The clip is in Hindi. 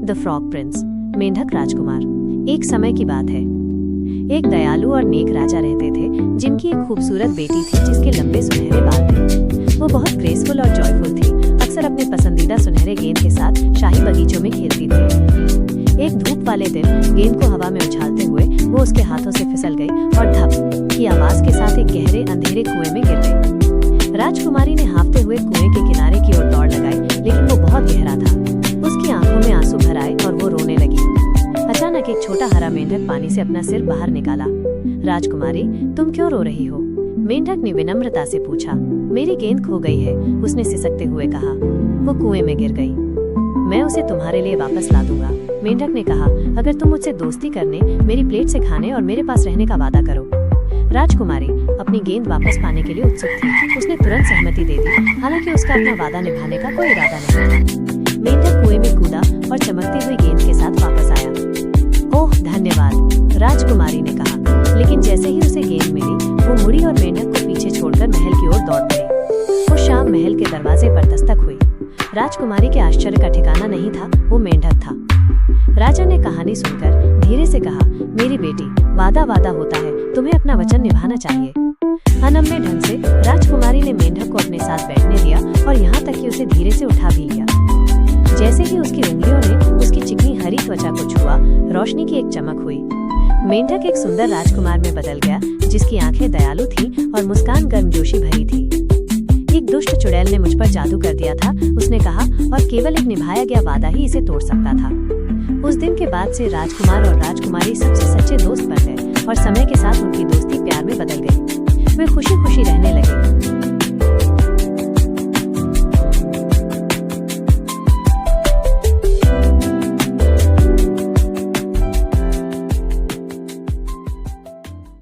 द फ्रॉग प्रिंस, मेंढक राजकुमार। एक समय की बात है, एक दयालु और नेक राजा रहते थे जिनकी एक खूबसूरत बेटी थी जिसके लंबे सुनहरे बाल थे। वो बहुत ग्रेसफुल और जॉयफुल थी, अक्सर अपने पसंदीदा सुनहरे गेंद के साथ शाही बगीचों में खेलती थी। एक धूप वाले दिन गेंद को हवा में उछालते हुए वो उसके हाथों से फिसल गई और धप की आवाज के साथ एक गहरे अंधेरे कुएं में गिर गई। राजकुमारी ने हाँफते हुए कुएं के किनारे की ओर दौड़ लगाई, लेकिन वो बहुत गहरा था। उसकी आंखों में आंसू भर आए और वो रोने लगी। अचानक एक छोटा हरा मेंढक पानी से अपना सिर बाहर निकाला। राजकुमारी, तुम क्यों रो रही हो? मेंढक ने विनम्रता से पूछा। मेरी गेंद खो गई है, उसने सिसकते हुए कहा। वो कुएं में गिर गई। मैं उसे तुम्हारे लिए वापस ला दूंगा, मेंढक ने कहा, अगर तुम मुझसे दोस्ती करने, मेरी प्लेट से खाने और मेरे पास रहने का वादा करो। राजकुमारी अपनी गेंद वापस पाने के लिए उत्सुक थी। उसने तुरंत सहमति दे दी, हालांकि उसका अपना वादा निभाने का कोई इरादा नहीं था। मेंढक कुएं में कूदा और चमकती हुई गेंद के साथ वापस आया। ओह धन्यवाद, राजकुमारी ने कहा, लेकिन जैसे ही उसे गेंद मिली वो मुड़ी और मेंढक को पीछे छोड़कर महल की ओर दौड़ पड़ी। वो शाम महल के दरवाजे पर दस्तक हुई। राजकुमारी के आश्चर्य का ठिकाना नहीं था, वो मेंढक था। राजा ने कहानी सुनकर धीरे से कहा, मेरी बेटी, वादा वादा होता है, तुम्हें अपना वचन निभाना चाहिए। अनम्य ढंग से राजकुमारी ने मेंढक को अपने साथ बैठने दिया और यहाँ तक कि उसे धीरे से उठा भी लिया। जैसे ही उसकी उंगलियों ने उसकी चिकनी हरी त्वचा को छुआ, रोशनी की एक चमक हुई। मेंढक एक सुंदर राजकुमार में बदल गया, जिसकी आंखें दयालु थीं और मुस्कान गर्मजोशी भरी थी। एक दुष्ट चुड़ैल ने मुझ पर जादू कर दिया था, उसने कहा, और केवल एक निभाया गया वादा ही इसे तोड़ सकता था। उस दिन के बाद से राजकुमार और राजकुमारी सबसे सच्चे दोस्त बन गए और समय के साथ उनकी दोस्ती प्यार में बदल गई। वे खुशी खुशी रहने लगे।